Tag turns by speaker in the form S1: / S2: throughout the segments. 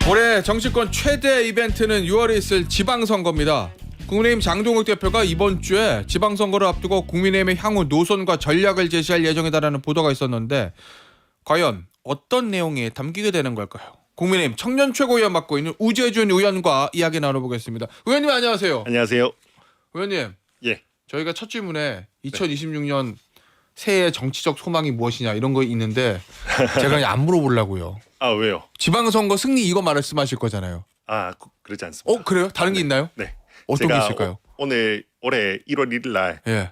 S1: 올해 정치권 최대 이벤트는 6월에 있을 지방선거입니다. 국민의힘 장동욱 대표가 이번 주에 지방선거를 앞두고 국민의힘의 향후 노선과 전략을 제시할 예정이다라는 보도가 있었는데 과연 어떤 내용이 담기게 되는 걸까요? 국민의힘 청년 최고위원 맡고 있는 우재준 의원과 이야기 나눠보겠습니다. 의원님 안녕하세요.
S2: 안녕하세요.
S1: 의원님.
S2: 예.
S1: 저희가 첫 질문에 2026년 새해 정치적 소망이 무엇이냐 이런 거 있는데 제가 그냥 안 물어보려고요.
S2: 아 왜요?
S1: 지방선거 승리 이거 말씀하실 거잖아요.
S2: 아 그러지 않습니다.
S1: 그래요? 다른 게 있나요?
S2: 네.
S1: 어떤 게
S2: 제가
S1: 있을까요?
S2: 올해 1월 1일 날
S1: 예.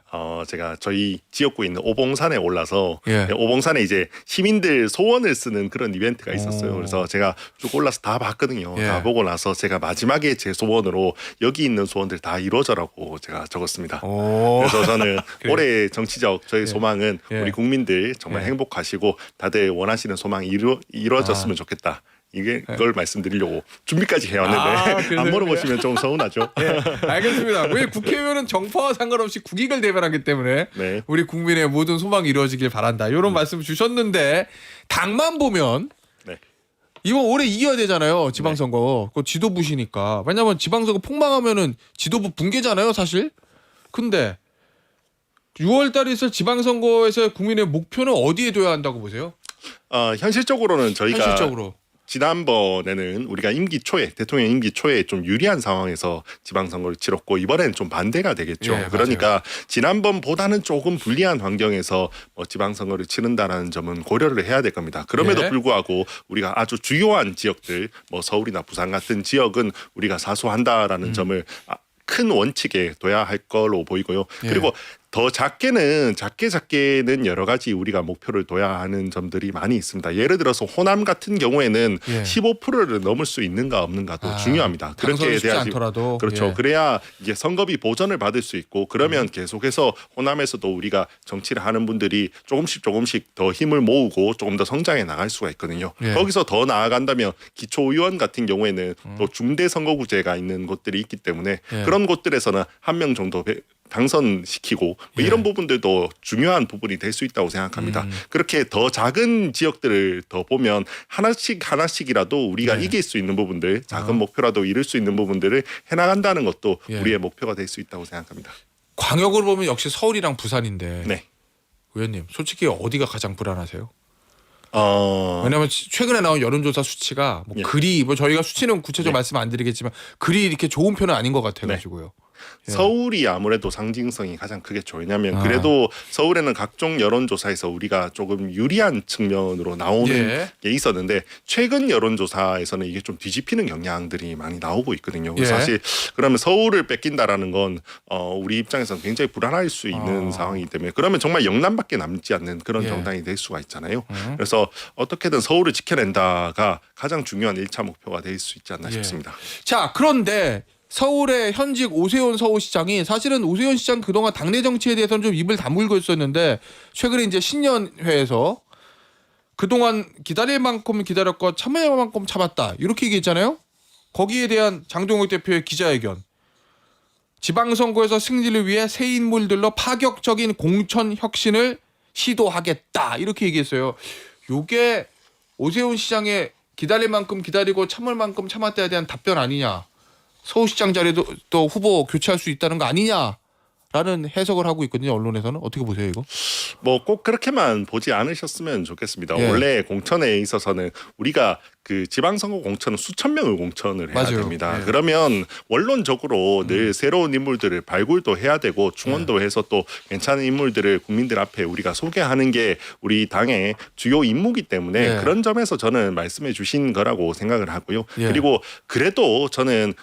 S2: 제가 저희 지역구에 있는 오봉산에 올라서
S1: 예.
S2: 오봉산에 이제 시민들 소원을 쓰는 그런 이벤트가 있었어요.
S1: 오.
S2: 그래서 제가 쭉 올라서 다 봤거든요.
S1: 예.
S2: 다 보고 나서 제가 마지막에 제 소원으로 여기 있는 소원들 다 이루어져라고 제가 적었습니다. 그래서 저는
S1: 그래요?
S2: 올해 정치적 저의 소망은
S1: 예.
S2: 우리 국민들 정말
S1: 예.
S2: 행복하시고 다들 원하시는 소망이 이루어졌으면 좋겠다. 이게 그걸 말씀드리려고 준비까지 해왔는데 안 물어보시면 좀 서운하죠.
S1: 네, 알겠습니다. 왜 국회의원은 정파와 상관없이 국익을 대변하기 때문에
S2: 네.
S1: 우리 국민의 모든 소망이 이루어지길 바란다. 이런 말씀 주셨는데 당만 보면
S2: 네.
S1: 이번 올해 이겨야 되잖아요. 지방선거. 그 지도부시니까. 왜냐하면 지방선거 폭망하면은 지도부 붕괴잖아요. 사실. 근데 6월 달에 있을 지방선거에서 국민의 목표는 어디에 둬야 한다고 보세요?
S2: 현실적으로는 저희가
S1: 현실적으로.
S2: 지난번에는 우리가 임기 초에 대통령 임기 초에 좀 유리한 상황에서 지방선거를 치렀고 이번에는 좀 반대가 되겠죠.
S1: 예,
S2: 그러니까 지난번보다는 조금 불리한 환경에서 지방선거를 치른다라는 점은 고려를 해야 될 겁니다. 그럼에도
S1: 예.
S2: 불구하고 우리가 아주 주요한 지역들 서울이나 부산 같은 지역은 우리가 사수한다라는 점을 큰 원칙에 둬야 할 걸로 보이고요.
S1: 예.
S2: 그리고 더 작게는 여러 가지 우리가 목표를 둬야 하는 점들이 많이 있습니다. 예를 들어서 호남 같은 경우에는
S1: 예.
S2: 15%를 넘을 수 있는가 없는가도 중요합니다.
S1: 당선이 쉽지 않더라도.
S2: 그렇죠.
S1: 예.
S2: 그래야 이게 선거비 보전을 받을 수 있고 그러면 계속해서 호남에서도 우리가 정치를 하는 분들이 조금씩 더 힘을 모으고 조금 더 성장해 나갈 수가 있거든요.
S1: 예.
S2: 거기서 더 나아간다면 기초의원 같은 경우에는 또 중대 선거구제가 있는 곳들이 있기 때문에
S1: 예.
S2: 그런 곳들에서는 한 명 정도 당선시키고
S1: 예.
S2: 이런 부분들도 중요한 부분이 될 수 있다고 생각합니다. 그렇게 더 작은 지역들을 더 보면 하나씩이라도 우리가
S1: 네.
S2: 이길 수 있는 부분들, 작은 목표라도 이룰 수 있는 부분들을 해나간다는 것도
S1: 예.
S2: 우리의 목표가 될 수 있다고 생각합니다.
S1: 광역으로 보면 역시 서울이랑 부산인데
S2: 네.
S1: 의원님 솔직히 어디가 가장 불안하세요?
S2: 어,
S1: 왜냐하면 최근에 나온 여론조사 수치가
S2: 예.
S1: 저희가 수치는 구체적으로
S2: 네.
S1: 말씀 안 드리겠지만 그리 이렇게 좋은 편은 아닌 것 같아가지고요. 예.
S2: 서울이 아무래도 상징성이 가장 크겠죠. 왜냐하면
S1: 아.
S2: 그래도 서울에는 각종 여론조사에서 우리가 조금 유리한 측면으로 나오는
S1: 예.
S2: 게 있었는데 최근 여론조사에서는 이게 좀 뒤집히는 경향들이 많이 나오고 있거든요. 그래서
S1: 예.
S2: 사실 그러면 서울을 뺏긴다라는 건 우리 입장에서는 굉장히 불안할 수 있는 상황이기 때문에 그러면 정말 영남밖에 남지 않는 그런
S1: 예.
S2: 정당이 될 수가 있잖아요. 그래서 어떻게든 서울을 지켜낸다가 가장 중요한 1차 목표가 될 수 있지 않나
S1: 예.
S2: 싶습니다.
S1: 자, 그런데 서울의 현직 오세훈 서울시장이 사실은 오세훈 시장 그동안 당내 정치에 대해서는 좀 입을 다물고 있었는데 최근에 이제 신년회에서 그동안 기다릴 만큼 기다렸고 참을 만큼 참았다 이렇게 얘기했잖아요. 거기에 대한 장동욱 대표의 기자회견. 지방선거에서 승리를 위해 새 인물들로 파격적인 공천 혁신을 시도하겠다 이렇게 얘기했어요. 요게 오세훈 시장의 기다릴 만큼 기다리고 참을 만큼 참았다에 대한 답변 아니냐. 서울시장 자리도 또 후보 교체할 수 있다는 거 아니냐라는 해석을 하고 있거든요. 언론에서는 어떻게 보세요 이거?
S2: 꼭 그렇게만 보지 않으셨으면 좋겠습니다.
S1: 예.
S2: 원래 공천에 있어서는 우리가 그 지방선거 공천은 수천 명을 공천을 해야
S1: 맞아요.
S2: 됩니다.
S1: 예.
S2: 그러면 원론적으로 늘 새로운 인물들을 발굴도 해야 되고 충원도 해서 또 괜찮은 인물들을 국민들 앞에 우리가 소개하는 게 우리 당의 주요 임무이기 때문에
S1: 예.
S2: 그런 점에서 저는 말씀해 주신 거라고 생각을 하고요.
S1: 예.
S2: 그리고 그래도 저는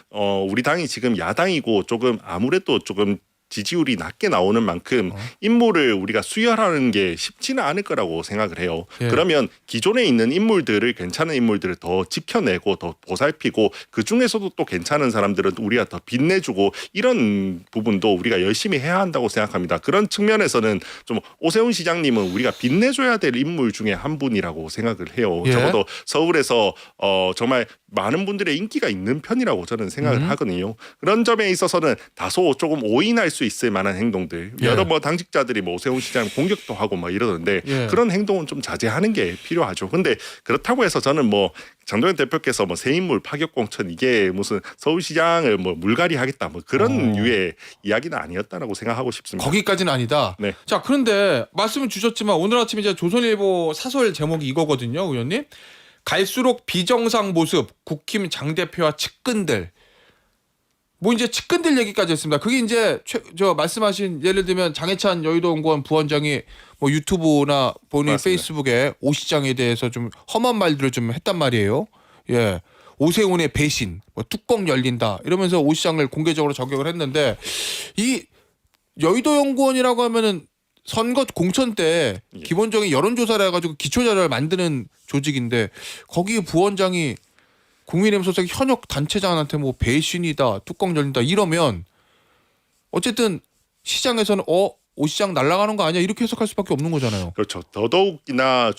S2: 우리 당이 지금 야당이고 조금 아무래도 조금 지지율이 낮게 나오는 만큼 인물을 우리가 수혈하는 게 쉽지는 않을 거라고 생각을 해요.
S1: 예.
S2: 그러면 기존에 있는 인물들을 괜찮은 인물들을 더 지켜내고 더 보살피고 그 중에서도 또 괜찮은 사람들은 우리가 더 빛내주고 이런 부분도 우리가 열심히 해야 한다고 생각합니다. 그런 측면에서는 좀 오세훈 시장님은 우리가 빛내줘야 될 인물 중에 한 분이라고 생각을 해요.
S1: 예.
S2: 적어도 서울에서 정말 많은 분들의 인기가 있는 편이라고 저는 생각을
S1: 음.
S2: 하거든요. 그런 점에 있어서는 다소 조금 오인할 수 있을 만한 행동들,
S1: 예.
S2: 여러 뭐 당직자들이 뭐 오세훈 시장 공격도 하고 뭐 이러던데
S1: 예.
S2: 그런 행동은 좀 자제하는 게 필요하죠. 근데 그렇다고 해서 저는 뭐 장동현 대표께서 뭐 새 인물 파격 공천 이게 무슨 서울시장을 뭐 물갈이 하겠다 뭐 그런 유의 이야기는 아니었다라고 생각하고 싶습니다.
S1: 거기까지는 아니다.
S2: 네.
S1: 자, 그런데 말씀을 주셨지만 오늘 아침 이제 조선일보 사설 제목이 이거거든요, 의원님. 갈수록 비정상 모습 국힘 장 대표와 측근들. 뭐 이제 측근들 얘기까지 했습니다. 그게 이제 저 말씀하신 예를 들면 장해찬 여의도연구원 부원장이 뭐 유튜브나 본인
S2: 맞습니다.
S1: 페이스북에 오 시장에 대해서 좀 험한 말들을 좀 했단 말이에요. 예. 오세훈의 배신, 뭐 뚜껑 열린다 이러면서 오 시장을 공개적으로 저격을 했는데 이 여의도연구원이라고 하면은 선거 공천 때
S2: 예.
S1: 기본적인 여론조사를 해가지고 기초자료를 만드는 조직인데 거기 부원장이 국민의힘 소속 현역 단체장한테 뭐 배신이다, 뚜껑 열린다 이러면 어쨌든 시장에서는 오 시장 날아가는 거 아니야 이렇게 해석할 수밖에 없는 거잖아요.
S2: 그렇죠. 더더욱이나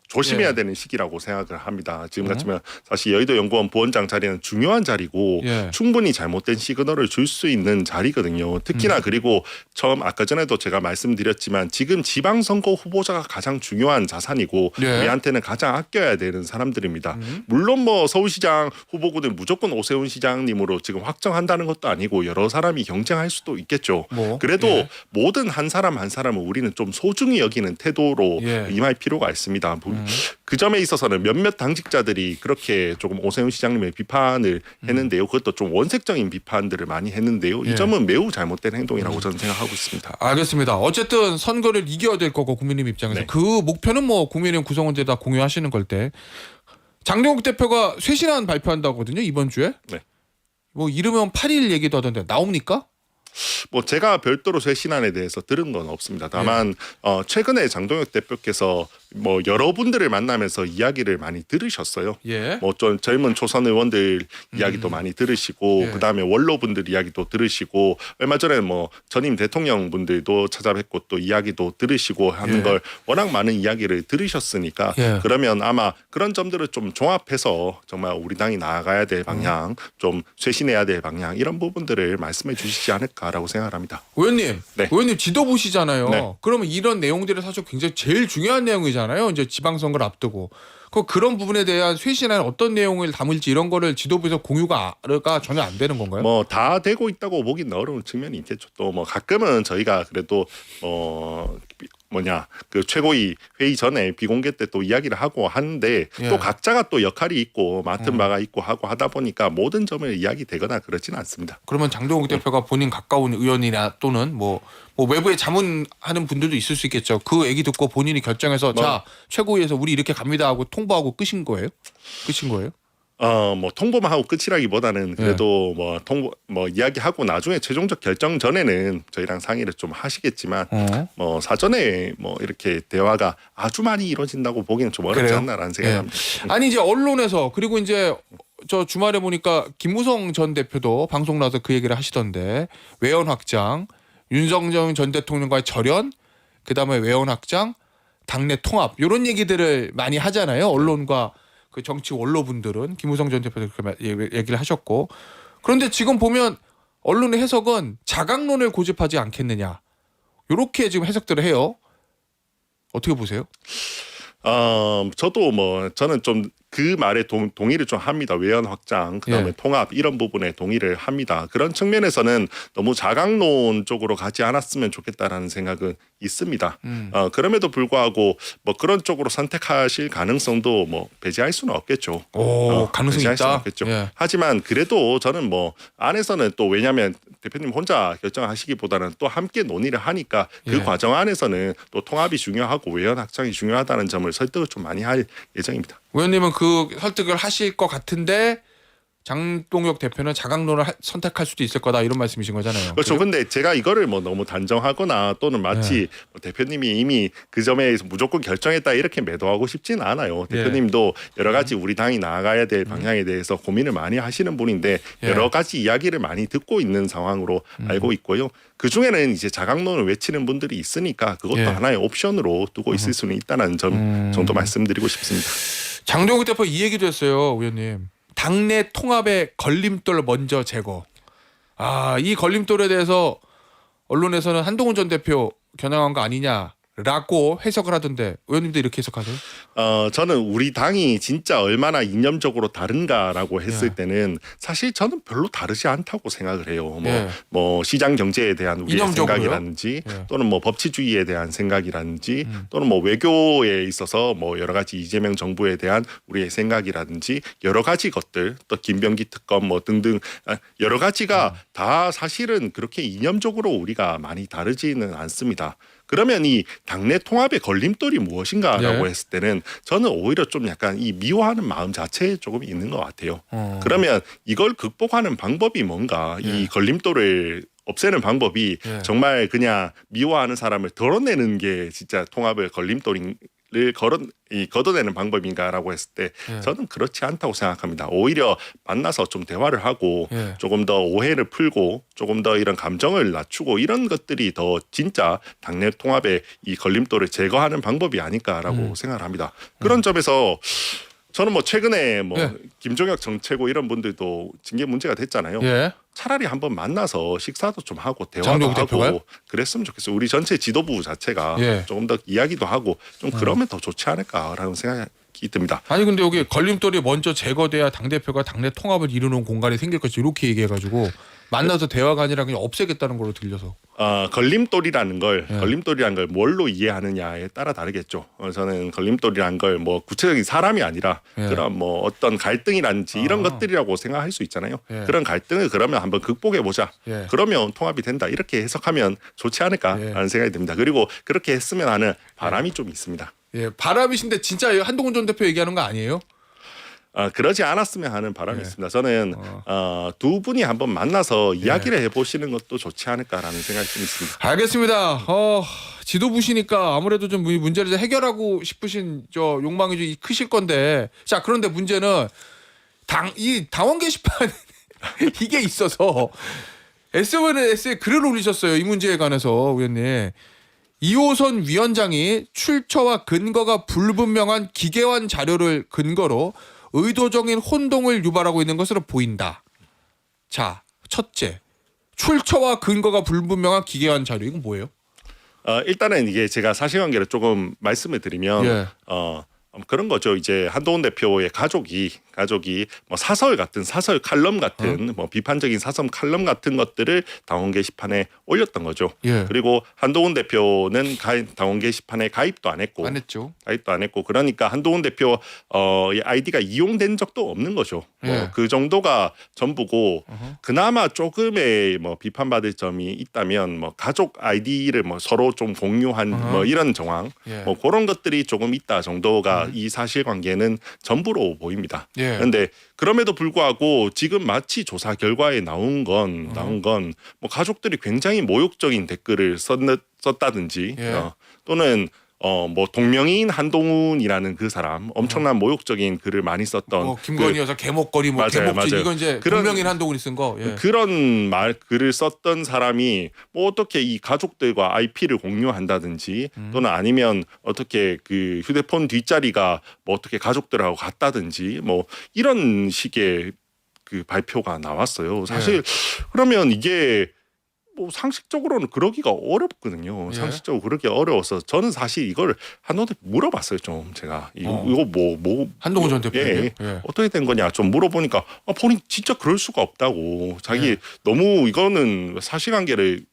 S2: 조심해야
S1: 예.
S2: 되는 시기라고 생각을 합니다. 지금 같으면 사실 여의도 연구원 부원장 자리는 중요한 자리고
S1: 예.
S2: 충분히 잘못된 시그널을 줄 수 있는 자리거든요. 특히나 그리고 처음 아까 전에도 제가 말씀드렸지만 지금 지방선거 후보자가 가장 중요한 자산이고
S1: 예.
S2: 우리한테는 가장 아껴야 되는 사람들입니다. 물론 뭐 서울시장 후보군을 무조건 오세훈 시장님으로 지금 확정한다는 것도 아니고 여러 사람이 경쟁할 수도 있겠죠.
S1: 뭐,
S2: 그래도
S1: 예.
S2: 모든 한 사람 한 사람을 우리는 좀 소중히 여기는 태도로
S1: 예.
S2: 임할 필요가 있습니다. 그 점에 있어서는 몇몇 당직자들이 그렇게 조금 오세훈 시장님의 비판을 했는데요. 그것도 좀 원색적인 비판들을 많이 했는데요.
S1: 예.
S2: 이 점은 매우 잘못된 행동이라고 저는 생각하고 있습니다.
S1: 알겠습니다. 어쨌든 선거를 이겨야 될 거고 국민의힘 입장에서
S2: 네.
S1: 그 목표는 뭐 국민의힘 구성원들 다 공유하시는 걸 때 장동욱 대표가 쇄신안 발표한다거든요 이번 주에.
S2: 네.
S1: 뭐 이르면 8일 얘기도 하던데 나옵니까?
S2: 뭐 제가 별도로 쇄신안에 대해서 들은 건 없습니다. 다만
S1: 네.
S2: 최근에 장동혁 대표께서 뭐 여러분들을 만나면서 이야기를 많이 들으셨어요.
S1: 예.
S2: 뭐 좀 젊은 초선 의원들 이야기도 많이 들으시고
S1: 예.
S2: 그다음에 원로분들 이야기도 들으시고 얼마 전에 뭐 전임 대통령 분들도 찾아뵙고 또 이야기도 들으시고 하는
S1: 예.
S2: 걸 워낙 많은 이야기를 들으셨으니까
S1: 예.
S2: 그러면 아마 그런 점들을 좀 종합해서 정말 우리 당이 나아가야 될 방향 좀 쇄신해야 될 방향 이런 부분들을 말씀해 주시지 않을까라고 생각합니다.
S1: 의원님,
S2: 네.
S1: 의원님 지도부시잖아요.
S2: 네.
S1: 그러면 이런 내용들이 사실 굉장히 제일 중요한 내용이잖아요. 이제 지방선거를 앞두고 그런 부분에 대한 쇄신안 어떤 내용을 담을지 이런 거를 지도부에서 공유가 전혀 안 되는 건가요?
S2: 뭐 다 되고 있다고 보긴 어려운 측면이 있겠죠. 또 뭐 가끔은 저희가 그래도 그 최고위 회의 전에 비공개 때 또 이야기를 하고 하는데
S1: 예.
S2: 또 각자가 또 역할이 있고 맡은 바가 있고 하고 하다 보니까 모든 점을 이야기되거나 그렇지는 않습니다.
S1: 그러면 장동욱 대표가 본인 가까운 의원이나 또는 뭐 외부에 자문하는 분들도 있을 수 있겠죠. 그 얘기 듣고 본인이 결정해서 자 최고위에서 우리 이렇게 갑니다 하고 통보하고 끝인 거예요?
S2: 뭐 통보만 하고 끝이라기보다는 그래도 뭐 이야기하고 나중에 최종적 결정 전에는 저희랑 상의를 좀 하시겠지만 뭐 사전에 뭐 이렇게 대화가 아주 많이 이루어진다고 보기는 좀 어렵지
S1: 그래요?
S2: 않나라는 생각합니다.
S1: 아니 이제 언론에서 그리고 이제 저 주말에 보니까 김무성 전 대표도 방송 나와서 그 얘기를 하시던데 외연 확장, 윤석열 전 대통령과의 절연, 그다음에 외연 확장, 당내 통합 이런 얘기들을 많이 하잖아요. 언론과 그 정치 원로분들은 김무성 전 대표도 그렇게 얘기를 하셨고 그런데 지금 보면 언론의 해석은 자강론을 고집하지 않겠느냐 이렇게 지금 해석들을 해요. 어떻게 보세요?
S2: 저도 저는 좀 그 말에 동의를 좀 합니다. 외연 확장, 그다음에
S1: 예.
S2: 통합 이런 부분에 동의를 합니다. 그런 측면에서는 너무 자강론 쪽으로 가지 않았으면 좋겠다라는 생각은 있습니다. 그럼에도 불구하고 뭐 그런 쪽으로 선택하실 가능성도 뭐 배제할 수는 없겠죠.
S1: 가능성이
S2: 배제할 수는
S1: 있다.
S2: 없겠죠.
S1: 예.
S2: 하지만 그래도 저는 뭐 안에서는 또 왜냐하면 대표님 혼자 결정하시기보다는 또 함께 논의를 하니까 그
S1: 예.
S2: 과정 안에서는 또 통합이 중요하고 외연 확장이 중요하다는 점을 설득을 좀 많이 할 예정입니다.
S1: 의원님은 그 설득을 하실 것 같은데 장동혁 대표는 자강론을 선택할 수도 있을 거다 이런 말씀이신 거잖아요.
S2: 그렇죠.
S1: 그래요?
S2: 근데 제가 이거를 뭐 너무 단정하거나 또는 마치 뭐 대표님이 이미 그 점에 무조건 결정했다 이렇게 매도하고 싶지는 않아요. 대표님도 여러 가지 우리 당이 나아가야 될 방향에 대해서 고민을 많이 하시는 분인데 여러 가지 이야기를 많이 듣고 있는 상황으로 알고 있고요. 그 중에는 이제 자강론을 외치는 분들이 있으니까 그것도 하나의 옵션으로 두고 있을 수는 있다는 점 정도 말씀드리고 싶습니다.
S1: 장동욱 대표 이 얘기도 했어요, 의원님. 당내 통합의 걸림돌 먼저 제거. 이 걸림돌에 대해서 언론에서는 한동훈 전 대표 겨냥한 거 아니냐라고 해석을 하던데 의원님도 이렇게 해석하세요?
S2: 저는 우리 당이 진짜 얼마나 이념적으로 다른가라고 했을
S1: 예.
S2: 때는 사실 저는 별로 다르지 않다고 생각을 해요.
S1: 예.
S2: 뭐 시장 경제에 대한 우리의
S1: 이념적으로요?
S2: 생각이라든지
S1: 예.
S2: 또는 뭐 법치주의에 대한 생각이라든지 또는 뭐 외교에 있어서 뭐 여러 가지 이재명 정부에 대한 우리의 생각이라든지 여러 가지 것들 또 김병기 특검 뭐 등등 여러 가지가 다 사실은 그렇게 이념적으로 우리가 많이 다르지는 않습니다. 그러면 이 당내 통합의 걸림돌이 무엇인가라고
S1: 네.
S2: 했을 때는 저는 오히려 좀 약간 이 미워하는 마음 자체에 조금 있는 것 같아요. 그러면 이걸 극복하는 방법이 뭔가 이 걸림돌을 없애는 방법이
S1: 예.
S2: 정말 그냥 미워하는 사람을 덜어내는 게 진짜 통합의 걸림돌을 걷어내는 방법인가라고 했을 때
S1: 예.
S2: 저는 그렇지 않다고 생각합니다. 오히려 만나서 좀 대화를 하고
S1: 예.
S2: 조금 더 오해를 풀고 조금 더 이런 감정을 낮추고 이런 것들이 더 진짜 당내 통합의 이 걸림돌을 제거하는 방법이 아닐까라고 생각을 합니다. 그런 점에서 저는 뭐 최근에 뭐
S1: 예.
S2: 김종혁 전 최고 이런 분들도 징계 문제가 됐잖아요.
S1: 예.
S2: 차라리 한번 만나서 식사도 좀 하고 대화도
S1: 장동욱
S2: 하고
S1: 대표가요?
S2: 그랬으면 좋겠어요. 우리 전체 지도부 자체가
S1: 예.
S2: 조금 더 이야기도 하고 좀 그러면 더 좋지 않을까라는 생각이 듭니다.
S1: 아니 근데 여기 걸림돌이 먼저 제거돼야 당 대표가 당내 통합을 이루는 공간이 생길 것이 이렇게 얘기해가지고 만나서 대화가 아니라 그냥 없애겠다는 걸로 들려서.
S2: 걸림돌이라는 걸
S1: 예.
S2: 걸림돌이라는 걸 뭘로 이해하느냐에 따라 다르겠죠. 저는 걸림돌이라는 걸 뭐 구체적인 사람이 아니라
S1: 예.
S2: 그런 뭐 어떤 갈등이라든지 이런 것들이라고 생각할 수 있잖아요.
S1: 예.
S2: 그런 갈등을 그러면 한번 극복해 보자.
S1: 예.
S2: 그러면 통합이 된다. 이렇게 해석하면 좋지 않을까라는
S1: 예.
S2: 생각이 듭니다. 그리고 그렇게 했으면 하는 바람이 좀 있습니다.
S1: 예, 바람이신데 진짜 한동훈 전 대표 얘기하는 거 아니에요?
S2: 그러지 않았으면 하는 바람이
S1: 예.
S2: 있습니다. 저는 두 분이 한번 만나서 이야기를 해보시는 것도 좋지 않을까라는 생각이 좀 있습니다.
S1: 알겠습니다. 지도부시니까 아무래도 좀 이 문제를 좀 해결하고 싶으신 저 욕망이 좀 크실 건데, 자 그런데 문제는 이 당원 게시판 이게 있어서 SNS에 글을 올리셨어요. 이 문제에 관해서 의원님. 2호선 위원장이 출처와 근거가 불분명한 기계환 자료를 근거로 의도적인 혼동을 유발하고 있는 것으로 보인다. 자, 첫째. 출처와 근거가 불분명한 기계환 자료. 이건 뭐예요?
S2: 일단은 이게 제가 사실관계를 조금 말씀을 드리면
S1: 예.
S2: 그런 거죠. 이제 한동훈 대표의 가족이 뭐 사설 칼럼 같은 뭐 비판적인 사설 칼럼 같은 것들을 당원 게시판에 올렸던 거죠.
S1: 예.
S2: 그리고 한동훈 대표는 당원 게시판에 가입도 안 했고
S1: 안 했죠.
S2: 그러니까 한동훈 대표 이 아이디가 이용된 적도 없는 거죠.
S1: 예.
S2: 뭐 그 정도가 전부고 그나마 조금의 뭐 비판받을 점이 있다면 뭐 가족 아이디를 뭐 서로 좀 공유한 뭐 이런 정황
S1: 예.
S2: 뭐 그런 것들이 조금 있다 정도가 이 사실관계는 전부로 보입니다.
S1: 예.
S2: 그런데 그럼에도 불구하고 지금 마치 조사 결과에 나온 건 뭐 가족들이 굉장히 모욕적인 댓글을 썼다든지
S1: 예.
S2: 또는 뭐 동명이인 한동훈이라는 그 사람 엄청난 모욕적인 글을 많이 썼던
S1: 김건희 여사 개목걸이 뭐
S2: 맞아요,
S1: 개목질
S2: 맞아요.
S1: 이건 이제
S2: 그런-
S1: 동명인 한동훈이 쓴 거. 예.
S2: 그런 글을 썼던 사람이 뭐 어떻게 이 가족들과 IP를 공유한다든지 또는 아니면 어떻게 그 휴대폰 뒷자리가 뭐 어떻게 가족들하고 같다든지 뭐 이런 식의 그 발표가 나왔어요. 사실 그러면 이게 뭐 상식적으로는 그러기가 어렵거든요.
S1: 예.
S2: 상식적으로 그러기 어려워서 저는 사실 이걸 한동훈 물어봤어요. 좀 제가 이거 뭐
S1: 한동훈 전 대표에게?
S2: 예.
S1: 예.
S2: 어떻게 된 거냐 좀 물어보니까 본인 진짜 그럴 수가 없다고 자기
S1: 예.
S2: 너무 이거는 사실관계를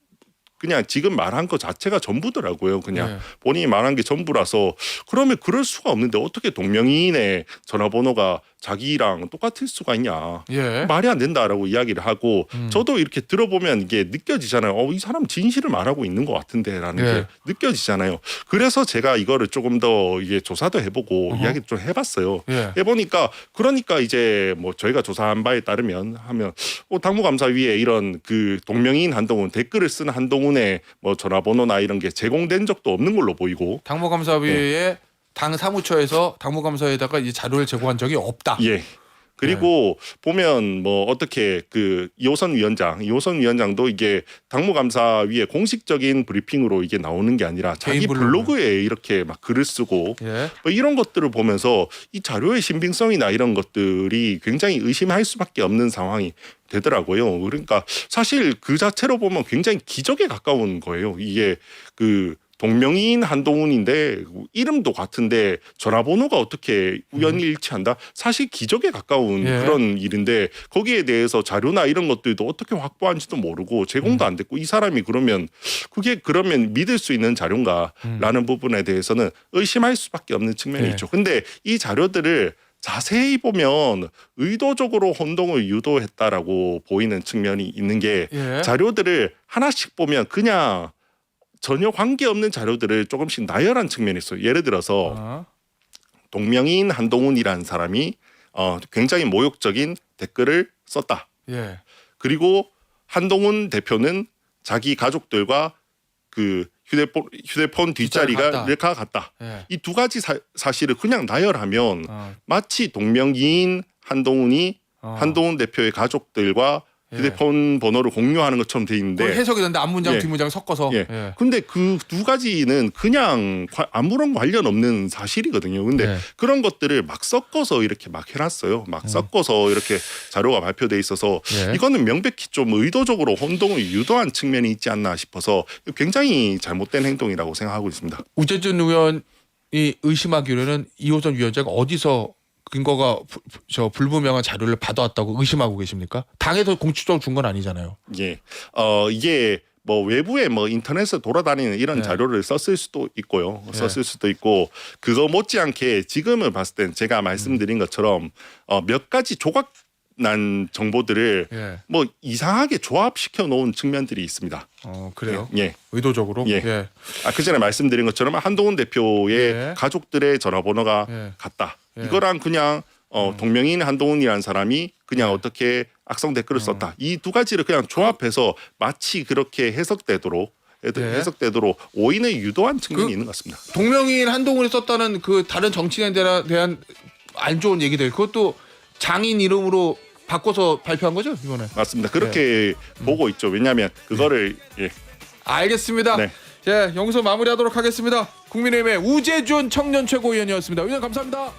S2: 그냥 지금 말한 것 자체가 전부더라고요. 그냥
S1: 예.
S2: 본인이 말한 게 전부라서 그러면 그럴 수가 없는데 어떻게 동명이인의 전화번호가 자기랑 똑같을 수가 있냐.
S1: 예.
S2: 말이 안 된다라고 이야기를 하고 저도 이렇게 들어보면 이게 느껴지잖아요. 이 사람 진실을 말하고 있는 것 같은데라는
S1: 예.
S2: 게 느껴지잖아요. 그래서 제가 이거를 조금 더 이게 조사도 해보고 이야기 좀 해봤어요.
S1: 예.
S2: 해보니까 그러니까 이제 뭐 저희가 조사한 바에 따르면 당무감사위에 이런 그 동명이인 한동훈 댓글을 쓴 한동훈의 뭐 전화번호나 이런 게 제공된 적도 없는 걸로 보이고
S1: 당무감사위에 당 사무처에서 당무감사에다가 이 자료를 제공한 적이 없다.
S2: 예. 그리고 보면 뭐 어떻게 그 이호선 위원장도 이게 당무감사위에 공식적인 브리핑으로 이게 나오는 게 아니라 자기
S1: 개인 블로그.
S2: 블로그에 이렇게 막 글을 쓰고
S1: 예.
S2: 뭐 이런 것들을 보면서 이 자료의 신빙성이나 이런 것들이 굉장히 의심할 수밖에 없는 상황이 되더라고요. 그러니까 사실 그 자체로 보면 굉장히 기적에 가까운 거예요. 이게 그 동명이인 한동훈인데 이름도 같은데 전화번호가 어떻게 우연히 일치한다? 사실 기적에 가까운
S1: 예.
S2: 그런 일인데 거기에 대해서 자료나 이런 것들도 어떻게 확보한지도 모르고 제공도 안 됐고 이 사람이 그러면 그게 그러면 믿을 수 있는 자료인가라는 부분에 대해서는 의심할 수밖에 없는 측면이
S1: 예.
S2: 있죠. 근데 이 자료들을 자세히 보면 의도적으로 혼동을 유도했다라고 보이는 측면이 있는 게
S1: 예.
S2: 자료들을 하나씩 보면 그냥 전혀 관계없는 자료들을 조금씩 나열한 측면이 있어요. 예를 들어서 동명이인 한동훈이라는 사람이 굉장히 모욕적인 댓글을 썼다.
S1: 예.
S2: 그리고 한동훈 대표는 자기 가족들과 그 휴대폰 뒷자리가 릴카 같다.
S1: 예.
S2: 이 두 가지 사실을 그냥 나열하면
S1: 어.
S2: 마치 동명이인 한동훈이 한동훈 대표의 가족들과 휴대폰 번호를 공유하는 것처럼 돼 있는데
S1: 해석이 되는데 앞문장
S2: 예.
S1: 뒷문장 섞어서.
S2: 예.
S1: 예.
S2: 근데 그 두 가지는 그냥 아무런 관련 없는 사실이거든요. 근데
S1: 예.
S2: 그런 것들을 막 섞어서 이렇게 막 해놨어요. 막 섞어서 이렇게 자료가 발표돼 있어서
S1: 예.
S2: 이거는 명백히 좀 의도적으로 혼동을 유도한 측면이 있지 않나 싶어서 굉장히 잘못된 행동이라고 생각하고 있습니다.
S1: 우재준 의원이 의심하기로는 이호선 위원장이 어디서 근거가 불분명한 자료를 받아왔다고 의심하고 계십니까? 당에서 공식적으로 준 건 아니잖아요.
S2: 예. 이게 뭐 외부에 뭐 인터넷에 돌아다니는 이런
S1: 네.
S2: 자료를 썼을 수도 있고요.
S1: 네.
S2: 썼을 수도 있고 그거 못지않게 지금을 봤을 땐 제가 말씀드린 것처럼 몇 가지 조각난 정보들을
S1: 예.
S2: 뭐 이상하게 조합시켜 놓은 측면들이 있습니다.
S1: 그래요?
S2: 예.
S1: 의도적으로?
S2: 예.
S1: 예.
S2: 그 전에 말씀드린 것처럼 한동훈 대표의
S1: 예.
S2: 가족들의 전화번호가
S1: 예.
S2: 같다.
S1: 예.
S2: 이거랑 그냥 동명이인 한동훈이라는 사람이 그냥
S1: 예.
S2: 어떻게 악성 댓글을 썼다. 이 두 가지를 그냥 조합해서 마치 그렇게 해석되도록 오인을 유도한 측면이 있는 것 같습니다.
S1: 동명이인 한동훈이 썼다는 그 다른 정치인에 대한 안 좋은 얘기들 그것도 장인 이름으로 바꿔서 발표한 거죠 이번에?
S2: 맞습니다. 그렇게 보고 있죠. 왜냐하면 그거를
S1: 알겠습니다.
S2: 네.
S1: 예, 여기서 마무리하도록 하겠습니다. 국민의힘의 우재준 청년 최고위원이었습니다. 의원 감사합니다.